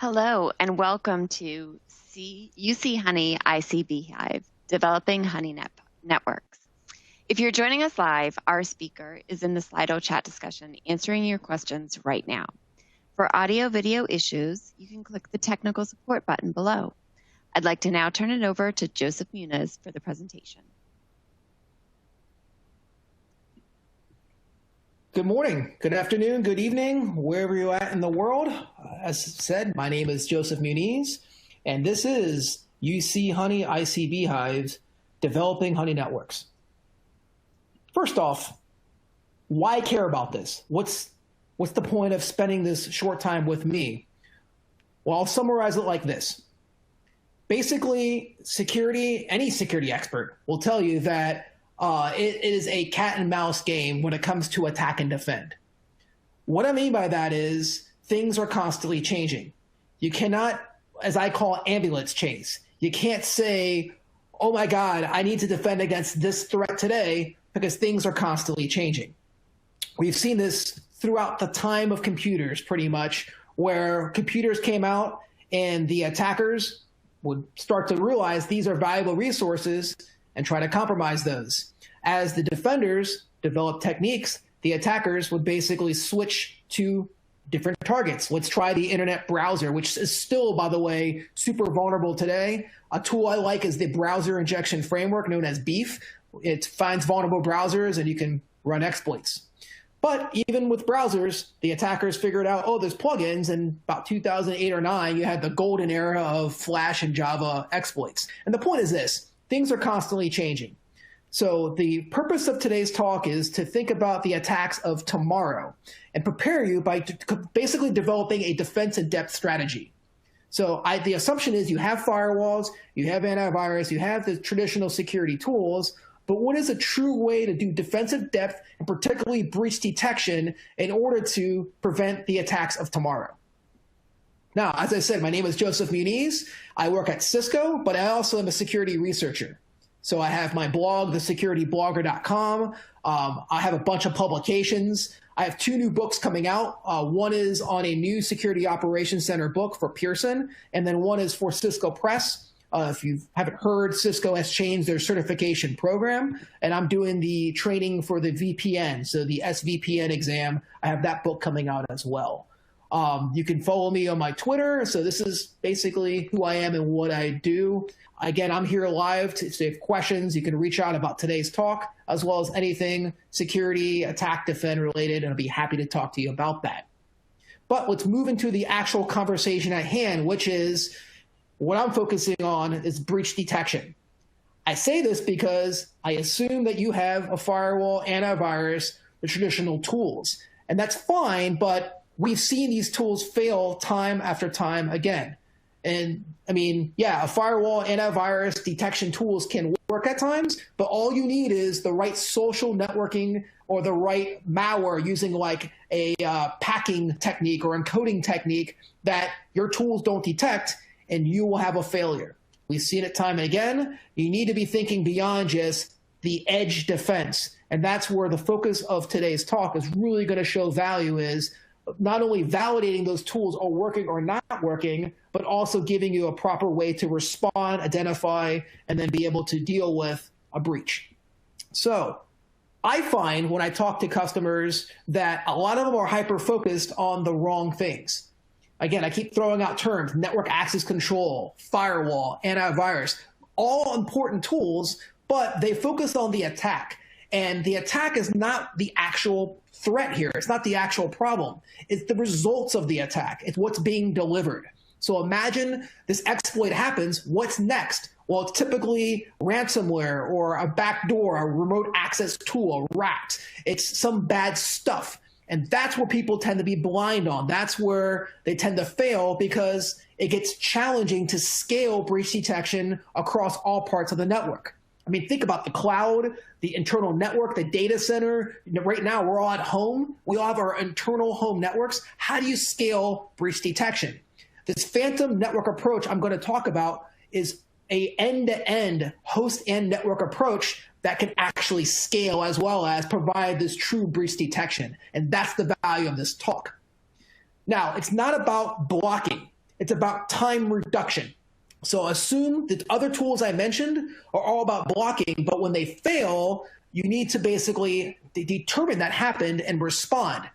Hello, and welcome to UC Honey IC Beehive, Developing Honey Networks. If you're joining us live, our speaker is in the Slido chat discussion answering your questions right now. For audio-video issues, you can click the technical support button below. I'd like to now turn it over to Joseph Muniz for the presentation. Good morning, good afternoon, good evening, wherever you're at in the world. As said, my name is Joseph Muniz, and this is UC Honey IC Beehives, Developing Honey Networks. First off, why care about this? What's the point of spending this short time with me? Well, I'll summarize it like this. Basically, any security expert will tell you that it is a cat and mouse game when it comes to attack and defend. What I mean by that is things are constantly changing. You cannot, as I call, ambulance chase. You can't say, oh my God, I need to defend against this threat today, because things are constantly changing. We've seen this throughout the time of computers, pretty much, where computers came out and the attackers would start to realize these are valuable resources and try to compromise those. As the defenders developed techniques, the attackers would basically switch to different targets. Let's try the internet browser, which is still, by the way, super vulnerable today. A tool I like is the browser injection framework known as BEEF. It finds vulnerable browsers and you can run exploits. But even with browsers, the attackers figured out, oh, there's plugins, and about 2008 or 9, you had the golden era of Flash and Java exploits. And the point is this. Things are constantly changing. So the purpose of today's talk is to think about the attacks of tomorrow and prepare you by basically developing a defense in depth strategy. So the assumption is you have firewalls, you have antivirus, you have the traditional security tools, but what is a true way to do defensive depth and particularly breach detection in order to prevent the attacks of tomorrow? Now, as I said, my name is Joseph Muniz. I work at Cisco, but I also am a security researcher. So I have my blog, thesecurityblogger.com. I have a bunch of publications. I have 2 new books coming out. One is on a new Security Operations Center book for Pearson, and then one is for Cisco Press. If you haven't heard, Cisco has changed their certification program, and I'm doing the training for the VPN, so the SVPN exam. I have that book coming out as well. You can follow me on my Twitter. So this is basically who I am and what I do. Again, I'm here live. If you have questions, you can reach out about today's talk, as well as anything security, attack, defend related, and I'll be happy to talk to you about that. But let's move into the actual conversation at hand, which is what I'm focusing on is breach detection. I say this because I assume that you have a firewall, antivirus, the traditional tools, and that's fine, but we've seen these tools fail time after time again. And I mean, yeah, a firewall, antivirus detection tools can work at times, but all you need is the right social networking or the right malware using like a packing technique or encoding technique that your tools don't detect, and you will have a failure. We've seen it time and again. You need to be thinking beyond just the edge defense. And that's where the focus of today's talk is really going to show value, is not only validating those tools are working or not working, but also giving you a proper way to respond, identify, and then be able to deal with a breach. So I find when I talk to customers that a lot of them are hyper-focused on the wrong things. Again, I keep throwing out terms: network access control, firewall, antivirus, all important tools, but they focus on the attack. And the attack is not the actual threat here. It's not the actual problem. It's the results of the attack. It's what's being delivered. So imagine this exploit happens. What's next? Well, it's typically ransomware or a backdoor, a remote access tool, a rat. It's some bad stuff. And that's where people tend to be blind on. That's where they tend to fail, because it gets challenging to scale breach detection across all parts of the network. I mean, think about the cloud, the internal network, the data center. Right now, we're all at home. We all have our internal home networks. How do you scale breach detection? This phantom network approach I'm going to talk about is a end-to-end host and network approach that can actually scale as well as provide this true breach detection. And that's the value of this talk. Now, it's not about blocking. It's about time reduction. So assume that other tools I mentioned are all about blocking, but when they fail, you need to basically determine that happened and respond.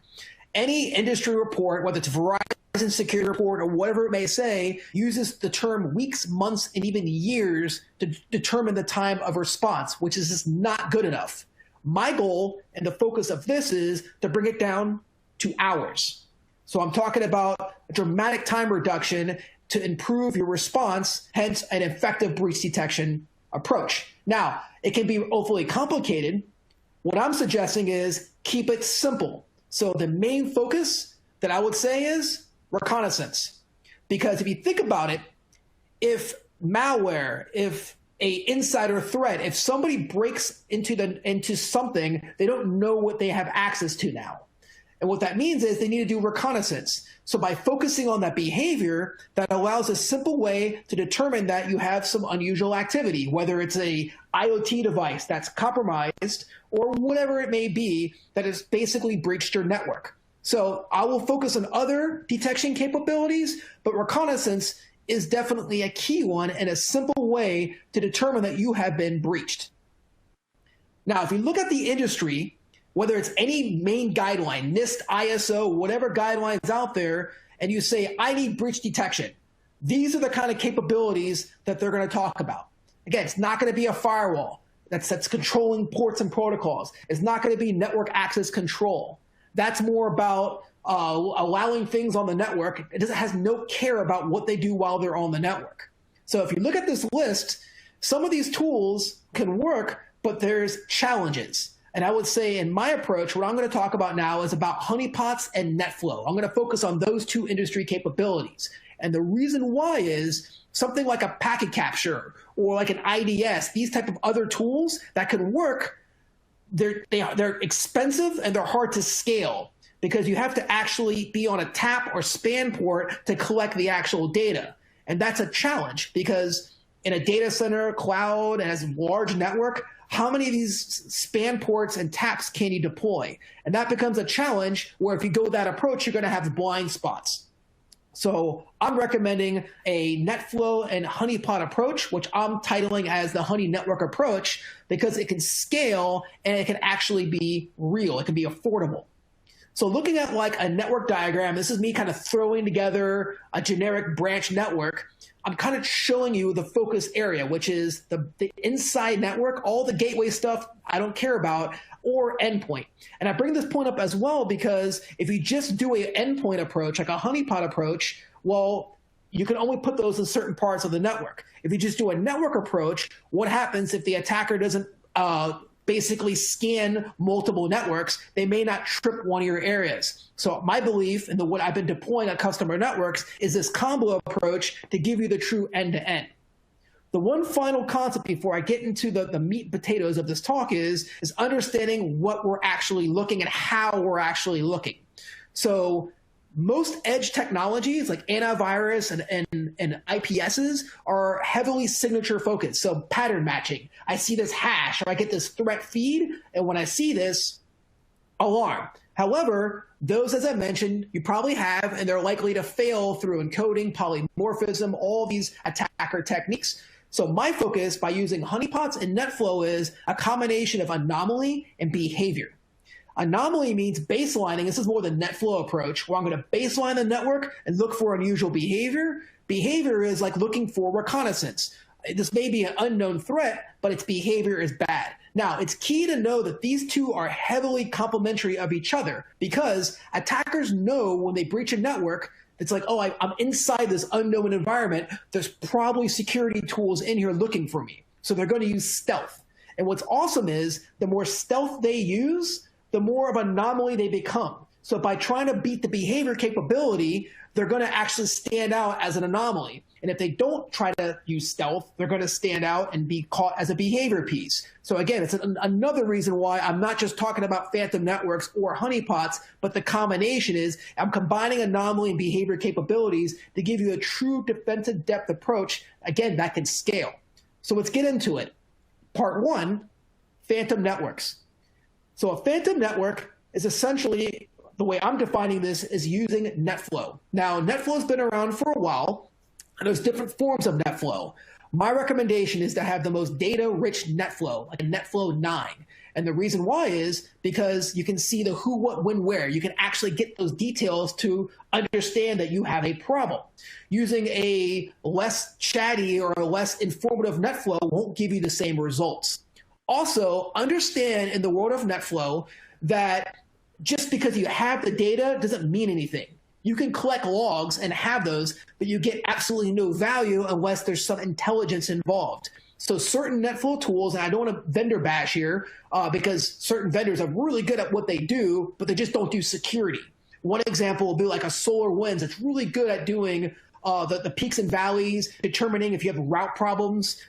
Any industry report, whether it's Verizon security report or whatever it may say, uses the term weeks, months, and even years to determine the time of response, which is just not good enough. My goal and the focus of this is to bring it down to hours. So I'm talking about a dramatic time reduction to improve your response, hence an effective breach detection approach. Now, it can be awfully complicated. What I'm suggesting is keep it simple. So the main focus that I would say is reconnaissance. Because if you think about it, if malware, if a insider threat, if somebody breaks into something, they don't know what they have access to now. And what that means is they need to do reconnaissance. So by focusing on that behavior, that allows a simple way to determine that you have some unusual activity, whether it's a IoT device that's compromised or whatever it may be that has basically breached your network. So I will focus on other detection capabilities, but reconnaissance is definitely a key one and a simple way to determine that you have been breached. Now, if you look at the industry, whether it's any main guideline, NIST, ISO, whatever guidelines out there, and you say, I need breach detection, these are the kind of capabilities that they're going to talk about. Again, it's not going to be a firewall that's controlling ports and protocols. It's not going to be network access control. That's more about allowing things on the network. It has no care about what they do while they're on the network. So if you look at this list, some of these tools can work, but there's challenges. And I would say in my approach, what I'm going to talk about now is about honeypots and NetFlow. I'm going to focus on those two industry capabilities. And the reason why is something like a packet capture or like an IDS, these type of other tools that can work, they're expensive and they're hard to scale because you have to actually be on a tap or span port to collect the actual data. And that's a challenge because in a data center, cloud, and as a large network, how many of these span ports and taps can you deploy? And that becomes a challenge where if you go that approach, you're going to have blind spots. So I'm recommending a NetFlow and honeypot approach, which I'm titling as the honey network approach because it can scale and it can actually be real. It can be affordable. So looking at like a network diagram, this is me kind of throwing together a generic branch network. I'm kind of showing you the focus area, which is the inside network, all the gateway stuff I don't care about, or endpoint. And I bring this point up as well because if you just do an endpoint approach, like a honeypot approach, well, you can only put those in certain parts of the network. If you just do a network approach, what happens if the attacker doesn't basically scan multiple networks? They may not trip one of your areas. So my belief in what I've been deploying at customer networks is this combo approach to give you the true end-to-end. The one final concept before I get into the meat and potatoes of this talk is understanding what we're actually looking at, how we're actually looking. So most edge technologies like antivirus and IPSs are heavily signature focused. So pattern matching. I see this hash or I get this threat feed. And when I see this, alarm. However, those, as I mentioned, you probably have, and they're likely to fail through encoding, polymorphism, all these attacker techniques. So my focus by using honeypots and NetFlow is a combination of anomaly and behavior. Anomaly means baselining. This is more the NetFlow approach, where I'm going to baseline the network and look for unusual behavior. Behavior is like looking for reconnaissance. This may be an unknown threat, but its behavior is bad. Now, it's key to know that these two are heavily complementary of each other because attackers know when they breach a network, it's like, oh, I'm inside this unknown environment. There's probably security tools in here looking for me. So they're going to use stealth. And what's awesome is the more stealth they use, the more of an anomaly they become. So by trying to beat the behavior capability, they're going to actually stand out as an anomaly. And if they don't try to use stealth, they're going to stand out and be caught as a behavior piece. So again, it's another reason why I'm not just talking about phantom networks or honeypots, but the combination is I'm combining anomaly and behavior capabilities to give you a true defensive depth approach, again, that can scale. So let's get into it. Part one, phantom networks. So a phantom network is essentially the way I'm defining this is using NetFlow. Now, NetFlow's been around for a while, and there's different forms of NetFlow. My recommendation is to have the most data-rich NetFlow, like a NetFlow 9. And the reason why is because you can see the who, what, when, where. You can actually get those details to understand that you have a problem. Using a less chatty or a less informative NetFlow won't give you the same results. Also, understand in the world of NetFlow that just because you have the data doesn't mean anything. You can collect logs and have those, but you get absolutely no value unless there's some intelligence involved. So certain NetFlow tools, and I don't want to vendor bash here because certain vendors are really good at what they do, but they just don't do security. One example will be like a SolarWinds that's really good at doing the peaks and valleys, determining if you have route problems,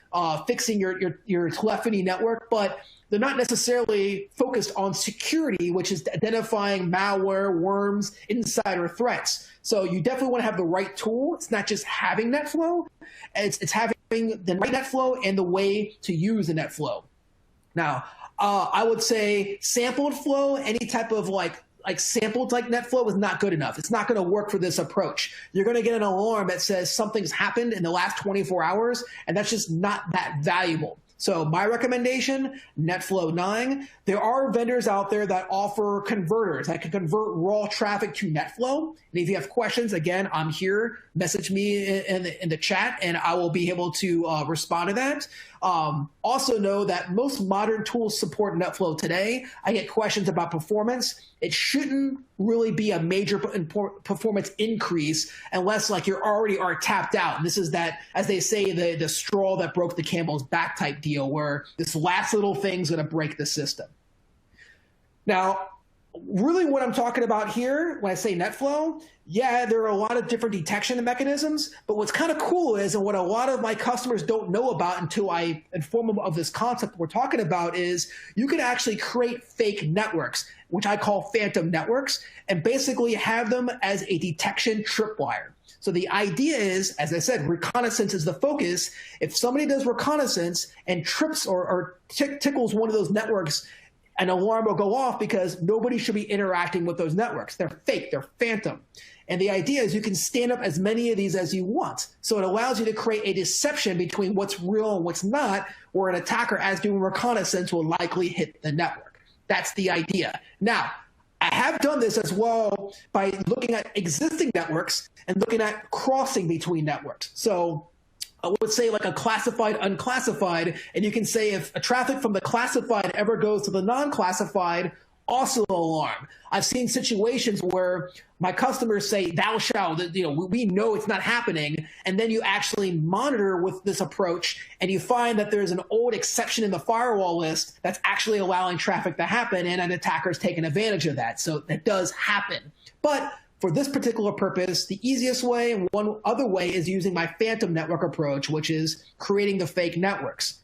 fixing your telephony network, but they're not necessarily focused on security, which is identifying malware, worms, insider threats. So you definitely want to have the right tool. It's not just having NetFlow, it's having the right NetFlow and the way to use the NetFlow. Now, I would say sampled flow, any type of like sampled like NetFlow is not good enough. It's not going to work for this approach. You're going to get an alarm that says something's happened in the last 24 hours, and that's just not that valuable. So my recommendation, NetFlow 9. There are vendors out there that offer converters that can convert raw traffic to NetFlow. And if you have questions, again, I'm here. Message me in the chat, and I will be able to respond to that. Also know that most modern tools support NetFlow today. I get questions about performance. It shouldn't really be a major performance increase unless like you already are tapped out. And this is that, as they say, the straw that broke the camel's back type deal, where this last little thing's going to break the system. Now, really what I'm talking about here when I say NetFlow, yeah, there are a lot of different detection mechanisms, but what's kind of cool is, and what a lot of my customers don't know about until I inform them of this concept we're talking about, is you can actually create fake networks, which I call phantom networks, and basically have them as a detection tripwire. So the idea is, as I said, reconnaissance is the focus. If somebody does reconnaissance and trips or tickles one of those networks, an alarm will go off because nobody should be interacting with those networks. They're fake, they're phantom. And the idea is you can stand up as many of these as you want. So it allows you to create a deception between what's real and what's not, where an attacker, as doing reconnaissance, will likely hit the network. That's the idea. Now, I have done this as well by looking at existing networks and looking at crossing between networks. So I would say like a classified, unclassified, and you can say if a traffic from the classified ever goes to the non-classified, also alarm. I've seen situations where my customers say, thou shalt, we know it's not happening, and then you actually monitor with this approach, and you find that there's an old exception in the firewall list that's actually allowing traffic to happen, and an attacker's taking advantage of that. So that does happen. But for this particular purpose, the easiest way and one other way is using my phantom network approach, which is creating the fake networks.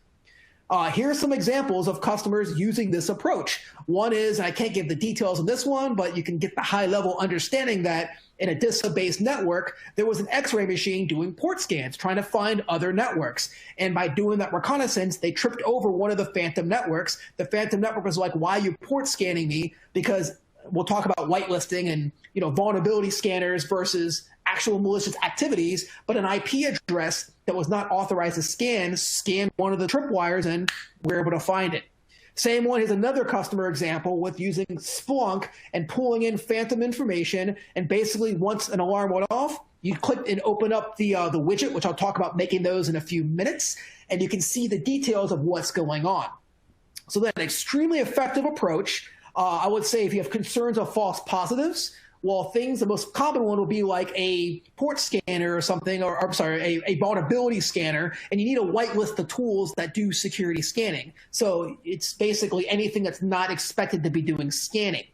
Here are some examples of customers using this approach. One is, and I can't give the details on this one, but you can get the high-level understanding that in a DISA-based network, there was an X-ray machine doing port scans, trying to find other networks. And by doing that reconnaissance, they tripped over one of the phantom networks. The phantom network was like, why are you port scanning me? Because we'll talk about whitelisting and vulnerability scanners versus actual malicious activities, but an IP address that was not authorized to scanned one of the tripwires, and we're able to find it. Same one is another customer example with using Splunk and pulling in phantom information, and basically once an alarm went off, you click and open up the widget, which I'll talk about making those in a few minutes, and you can see the details of what's going on. So that's an extremely effective approach. I would say if you have concerns of false positives, well, the most common one will be like a port scanner or something, or I'm sorry, a vulnerability scanner, and you need to whitelist the tools that do security scanning. So it's basically anything that's not expected to be doing scanning.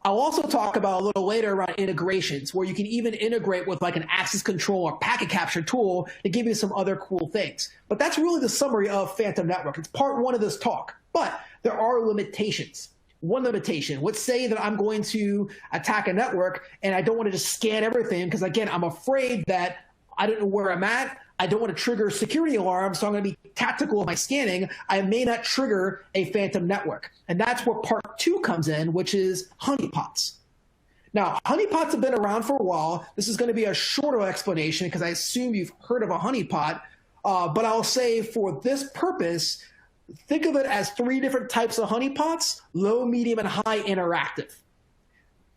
I'll also talk about a little later around integrations, where you can even integrate with like an access control or packet capture tool to give you some other cool things. But that's really the summary of Phantom Network. It's part one of this talk, but there are limitations. One limitation, let's say that I'm going to attack a network and I don't want to just scan everything because, again, I'm afraid that I don't know where I'm at. I don't want to trigger security alarms, so I'm going to be tactical in my scanning. I may not trigger a phantom network. And that's where part two comes in, which is honeypots. Now, honeypots have been around for a while. This is going to be a shorter explanation because I assume you've heard of a honeypot. But I'll say for this purpose, think of it as 3 different types of honeypots: low, medium, and high interactive.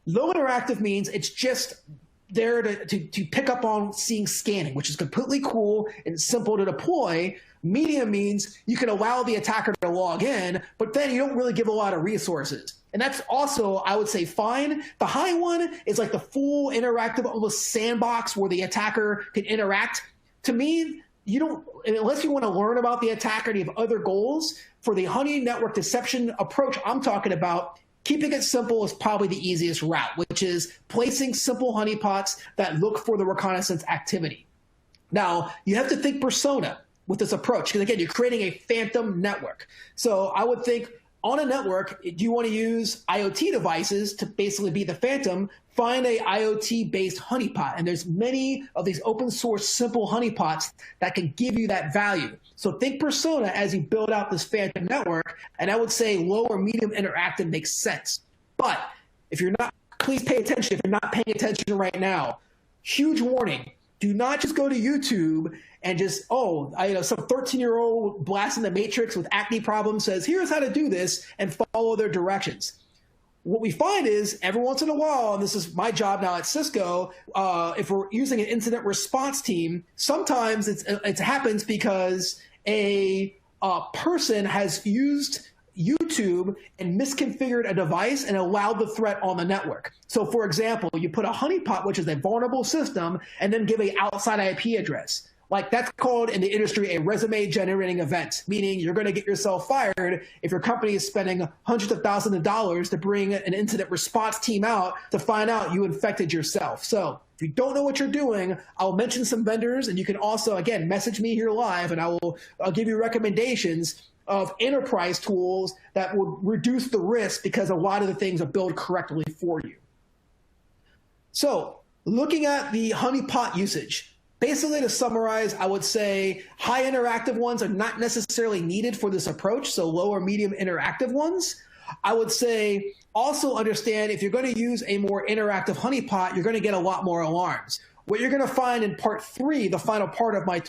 Low interactive means it's just there to pick up on seeing scanning, which is completely cool and simple to deploy. Medium means you can allow the attacker to log in, but then you don't really give a lot of resources. And that's also, I would say, fine. The high one is like the full interactive, almost sandbox where the attacker can interact. To me, you don't, unless you want to learn about the attacker and you have other goals, for the honey network deception approach I'm talking about, keeping it simple is probably the easiest route, which is placing simple honeypots that look for the reconnaissance activity. Now, you have to think persona with this approach, because again, you're creating a phantom network. So I would think on a network, do you want to use IoT devices to basically be the phantom? Find a IoT-based honeypot, and there's many of these open source simple honeypots that can give you that value. So think persona as you build out this phantom network, and I would say low or medium interactive makes sense. But if you're not, please pay attention. If you're not paying attention right now, huge warning. Do not just go to YouTube and just, some 13-year-old blasting the Matrix with acne problems says, here's how to do this, and follow their directions. What we find is every once in a while, and this is my job now at Cisco, if we're using an incident response team, sometimes it happens because a person has used YouTube and misconfigured a device and allowed the threat on the network. So for example, you put a honeypot, which is a vulnerable system, and then give an outside IP address. Like, that's called in the industry a resume generating event, meaning you're going to get yourself fired if your company is spending hundreds of thousands of dollars to bring an incident response team out to find out you infected yourself. So if you don't know what you're doing, I'll mention some vendors, and you can also, again, message me here live, and I'll give you recommendations of enterprise tools that will reduce the risk, because a lot of the things are built correctly for you. So looking at the honeypot usage, basically, to summarize, I would say high interactive ones are not necessarily needed for this approach, so low or medium interactive ones. I would say also understand if you're going to use a more interactive honeypot, you're going to get a lot more alarms. What you're going to find in part 3, the final part of my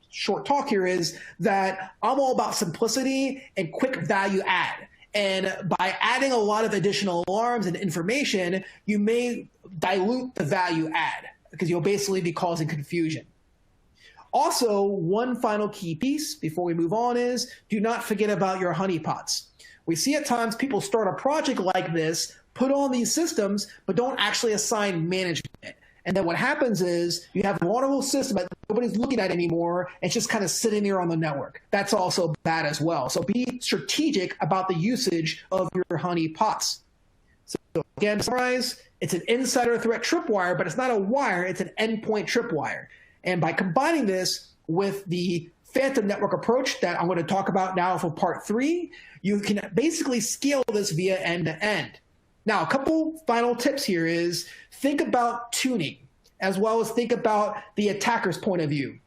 short talk here, is that I'm all about simplicity and quick value add. And by adding a lot of additional alarms and information, you may dilute the value add, because you'll basically be causing confusion. Also, one final key piece before we move on is do not forget about your honeypots. We see at times people start a project like this, put on these systems, but don't actually assign management. And then what happens is you have a vulnerable system that nobody's looking at anymore. It's just kind of sitting there on the network. That's also bad as well. So be strategic about the usage of your honeypots. So again, to summarize, it's an insider threat tripwire, but it's not a wire, it's an endpoint tripwire. And by combining this with the phantom network approach that I'm going to talk about now for part 3, you can basically scale this via end-to-end. Now, a couple final tips here is think about tuning, as well as think about the attacker's point of view.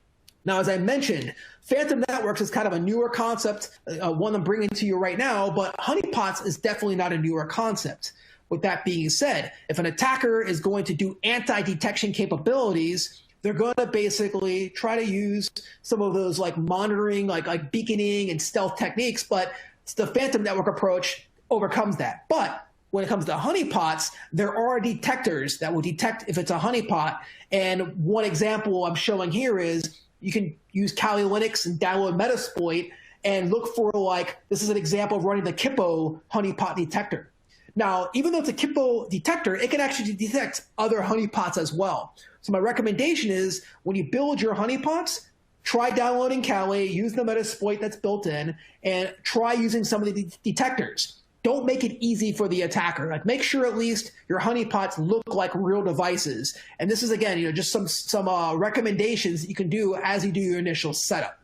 Now, as I mentioned, phantom networks is kind of a newer concept, one I'm bringing to you right now, but honeypots is definitely not a newer concept. With that being said, if an attacker is going to do anti-detection capabilities, they're going to basically try to use some of those like monitoring, like beaconing and stealth techniques, but the phantom network approach overcomes that. But when it comes to honeypots, there are detectors that will detect if it's a honeypot. And one example I'm showing here is you can use Kali Linux and download Metasploit and look for, like, this is an example of running the Kippo honeypot detector. Now, even though it's a Kippo detector, it can actually detect other honeypots as well. So my recommendation is when you build your honeypots, try downloading Kali, use the Metasploit that's built in, and try using some of the detectors. Don't make it easy for the attacker. Like, make sure at least your honeypots look like real devices. And this is, again, just some recommendations that you can do as you do your initial setup.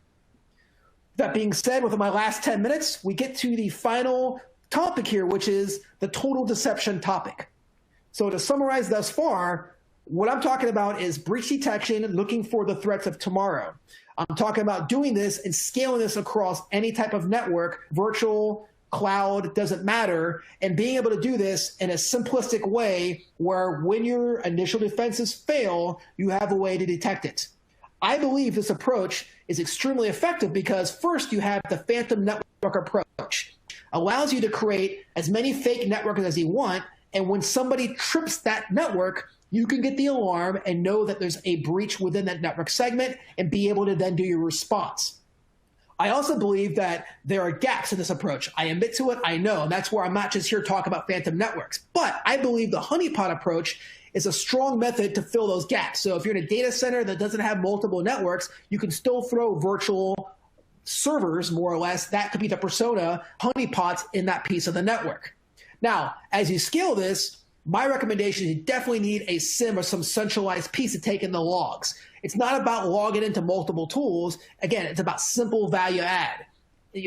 That being said, within my last 10 minutes, we get to the final topic here, which is the total deception topic. So to summarize thus far, what I'm talking about is breach detection, looking for the threats of tomorrow. I'm talking about doing this and scaling this across any type of network, virtual, cloud, doesn't matter, and being able to do this in a simplistic way where when your initial defenses fail, you have a way to detect it. I believe this approach is extremely effective because first you have the phantom network approach. Allows you to create as many fake networks as you want, and when somebody trips that network, you can get the alarm and know that there's a breach within that network segment and be able to then do your response. I also believe that there are gaps in this approach. I admit to it, I know, and that's where I'm not just here to talk about phantom networks. But I believe the honeypot approach is a strong method to fill those gaps. So if you're in a data center that doesn't have multiple networks, you can still throw virtual servers, more or less. That could be the persona honeypots in that piece of the network. Now, as you scale this, my recommendation is you definitely need a SIEM or some centralized piece to take in the logs. It's not about logging into multiple tools. Again, it's about simple value add.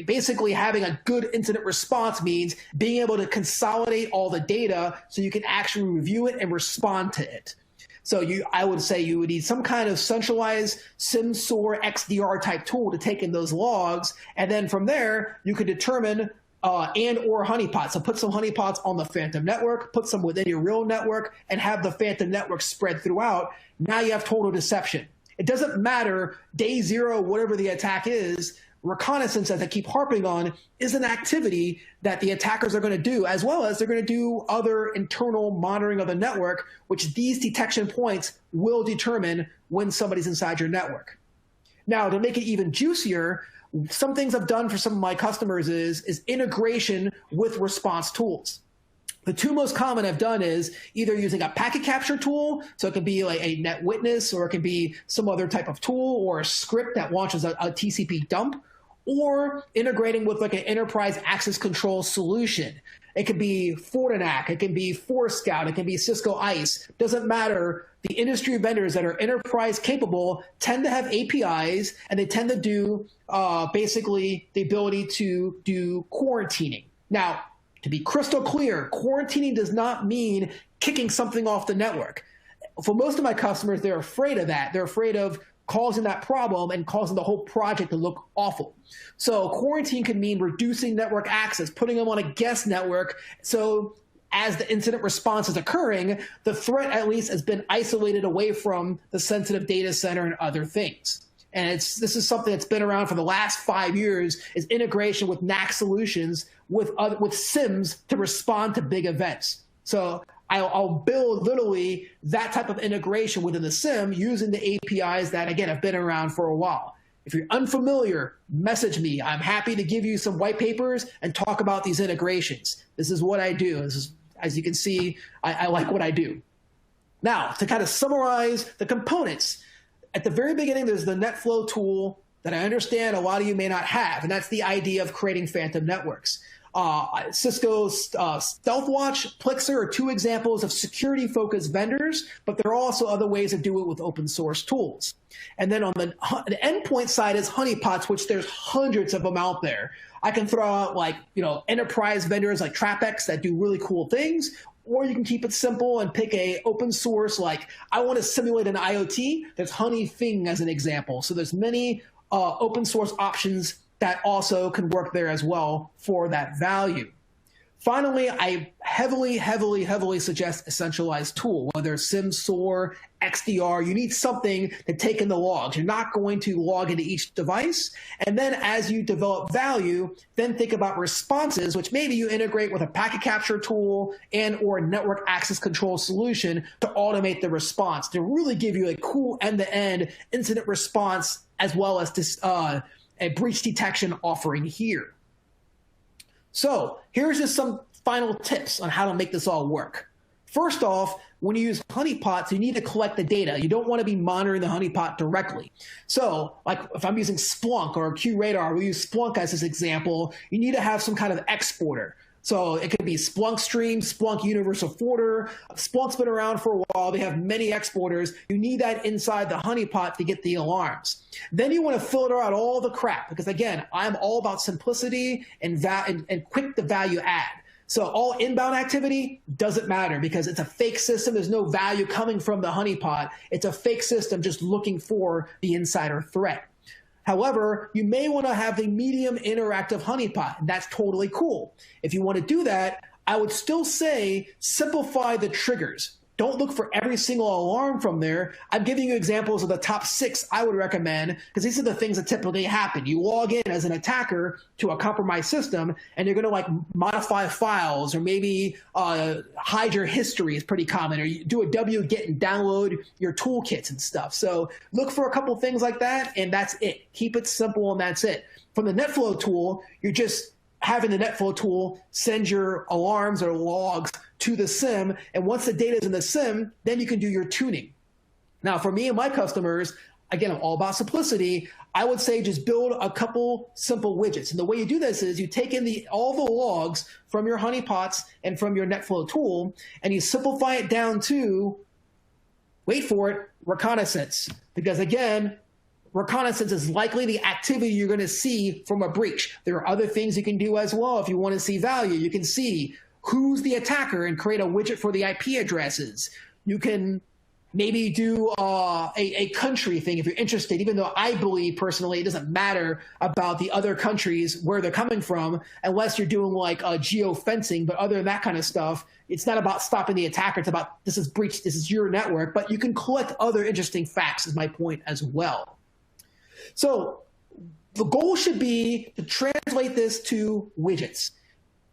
Basically, having a good incident response means being able to consolidate all the data so you can actually review it and respond to it. So I would say you would need some kind of centralized SIEM, SOAR, XDR type tool to take in those logs. And then from there, you could determine and or honeypots. So put some honeypots on the phantom network, put some within your real network, and have the phantom network spread throughout. Now you have total deception. It doesn't matter day zero, whatever the attack is. Reconnaissance, as I keep harping on, is an activity that the attackers are going to do, as well as they're going to do other internal monitoring of the network, which these detection points will determine when somebody's inside your network. Now, to make it even juicier, some things I've done for some of my customers is integration with response tools. The two most common I've done is either using a packet capture tool, so it can be like a NetWitness, or it can be some other type of tool or a script that launches a TCP dump, or integrating with like an enterprise access control solution. It could be Fortinet, it can be Forescout, it can be Cisco ICE. Doesn't matter. The industry vendors that are enterprise capable tend to have APIs, and they tend to do basically the ability to do quarantining. Now, to be crystal clear, quarantining does not mean kicking something off the network. For most of my customers, they're afraid of that. They're afraid of causing that problem and causing the whole project to look awful. So quarantine can mean reducing network access, putting them on a guest network. So as the incident response is occurring, the threat at least has been isolated away from the sensitive data center and other things. And this is something that's been around for the last 5 years, is integration with NAC solutions with SIEMs to respond to big events. So I'll build literally that type of integration within the SIEM using the APIs that, again, have been around for a while. If you're unfamiliar, message me. I'm happy to give you some white papers and talk about these integrations. This is what I do. This is, as you can see, I like what I do. Now, to kind of summarize the components, at the very beginning, there's the NetFlow tool that I understand a lot of you may not have, and that's the idea of creating phantom networks. Cisco's StealthWatch, Plixer are two examples of security-focused vendors, but there are also other ways to do it with open source tools. And then on the endpoint side is honeypots, which there's hundreds of them out there. I can throw out like, enterprise vendors like TrapX that do really cool things, or you can keep it simple and pick a open source, like I want to simulate an IoT. There's Honeyfing as an example. So there's many open source options that also can work there as well for that value. Finally, I heavily suggest a centralized tool, whether it's SIEM, SOAR, XDR. You need something to take in the logs. You're not going to log into each device. And then as you develop value, then think about responses, which maybe you integrate with a packet capture tool and or a network access control solution to automate the response, to really give you a cool end-to-end incident response, as well as this, a breach detection offering here. So here's just some final tips on how to make this all work. First off, when you use honeypots, you need to collect the data. You don't want to be monitoring the honeypot directly. So like if I'm using Splunk or QRadar, we use Splunk as this example, you need to have some kind of exporter. So it could be Splunk Stream, Splunk Universal Forwarder. Splunk's been around for a while. They have many exporters. You need that inside the honeypot to get the alarms. Then you want to filter out all the crap because, again, I'm all about simplicity and quick to value add. So all inbound activity doesn't matter because it's a fake system. There's no value coming from the honeypot. It's a fake system just looking for the insider threat. However, you may want to have a medium interactive honeypot, and that's totally cool. If you want to do that, I would still say simplify the triggers. Don't look for every single alarm from there. I'm giving you examples of the top 6 I would recommend, because these are the things that typically happen. You log in as an attacker to a compromised system, and you're going to like modify files, or maybe hide your history is pretty common, or you do a wget and download your toolkits and stuff. So look for a couple things like that, and that's it. Keep it simple, and that's it. From the NetFlow tool, you're just having the NetFlow tool send your alarms or logs to the SIEM, and once the data is in the SIEM, then you can do your tuning. Now, for me and my customers, again, I'm all about simplicity. I would say just build a couple simple widgets. And the way you do this is you take in all the logs from your honeypots and from your NetFlow tool, and you simplify it down to, wait for it, reconnaissance. Because again, reconnaissance is likely the activity you're going to see from a breach. There are other things you can do as well. If you want to see value, you can see who's the attacker and create a widget for the IP addresses. You can maybe do a country thing if you're interested, even though I believe personally it doesn't matter about the other countries where they're coming from unless you're doing like geofencing. But other than that kind of stuff, it's not about stopping the attacker. It's about this is breach, this is your network. But you can collect other interesting facts is my point as well. So the goal should be to translate this to widgets.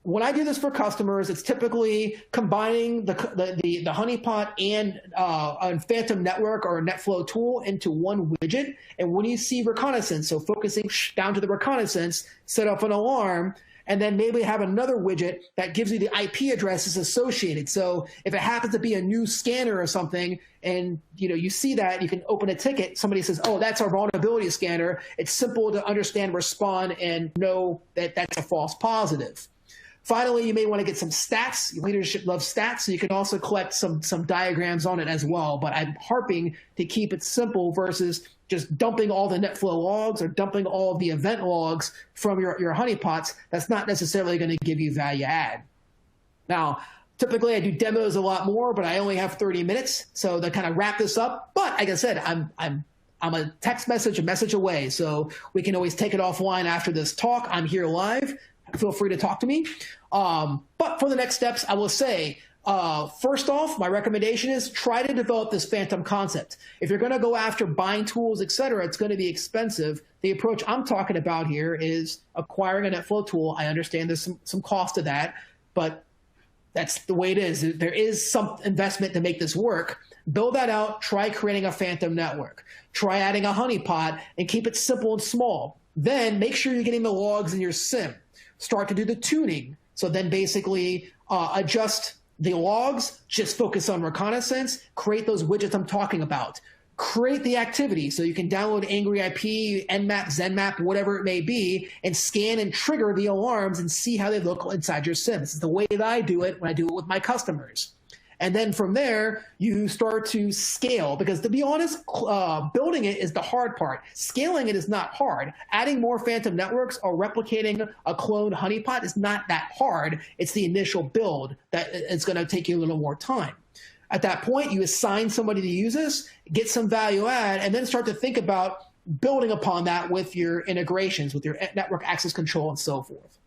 When I do this for customers, it's typically combining the honeypot and Phantom Network or a NetFlow tool into one widget. And when you see reconnaissance, so focusing down to the reconnaissance, set up an alarm, and then maybe have another widget that gives you the IP addresses associated. So if it happens to be a new scanner or something, and you see that, you can open a ticket. Somebody says, "Oh, that's our vulnerability scanner." It's simple to understand, respond, and know that that's a false positive. Finally, you may want to get some stats. Leadership loves stats, so you can also collect some diagrams on it as well. But I'm harping to keep it simple versus just dumping all the NetFlow logs or dumping all the event logs from your honeypots. That's not necessarily going to give you value add. Now, typically I do demos a lot more, but I only have 30 minutes. So to kind of wrap this up, but like I said, I'm a text message, a message away. So we can always take it offline after this talk. I'm here live. Feel free to talk to me. But for the next steps, I will say, first off, my recommendation is try to develop this Phantom concept. If you're going to go after buying tools, et cetera, it's going to be expensive. The approach I'm talking about here is acquiring a NetFlow tool. I understand there's some cost to that, but that's the way it is. There is some investment to make this work. Build that out. Try creating a Phantom network. Try adding a honeypot and keep it simple and small. Then make sure you're getting the logs in your SIEM. Start to do the tuning. So then basically adjust the logs, just focus on reconnaissance, create those widgets I'm talking about. Create the activity so you can download Angry IP, Nmap, Zenmap, whatever it may be, and scan and trigger the alarms and see how they look inside your SIEM. This is the way that I do it when I do it with my customers. And then from there, you start to scale, because to be honest, building it is the hard part. Scaling it is not hard. Adding more Phantom networks or replicating a cloned honeypot is not that hard. It's the initial build that it's going to take you a little more time. At that point, you assign somebody to use this, get some value add, and then start to think about building upon that with your integrations, with your network access control and so forth.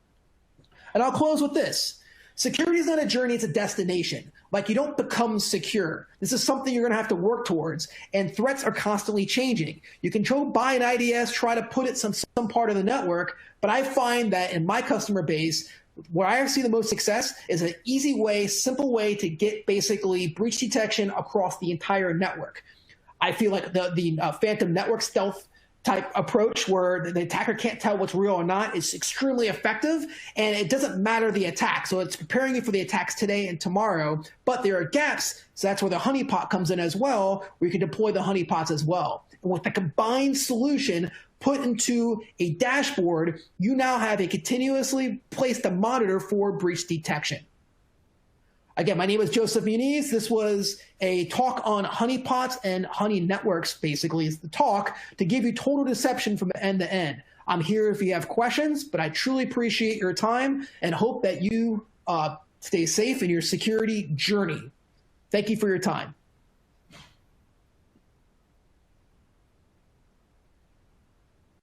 And I'll close with this. Security is not a journey, it's a destination. Like, you don't become secure. This is something you're going to have to work towards, and threats are constantly changing. You can buy an IDS, try to put it some part of the network, but I find that in my customer base, where I see the most success is an easy way, simple way to get basically breach detection across the entire network. I feel like the Phantom network stealth type approach, where the attacker can't tell what's real or not, is extremely effective, and it doesn't matter the attack. So it's preparing you for the attacks today and tomorrow, but there are gaps, so that's where the honeypot comes in as well, where you can deploy the honeypots as well. And with the combined solution put into a dashboard, you now have a continuously placed a monitor for breach detection. Again, my name is Joseph Muniz. This was a talk on honeypots and honey networks, basically, is the talk to give you total deception from end to end. I'm here if you have questions, but I truly appreciate your time and hope that you stay safe in your security journey. Thank you for your time.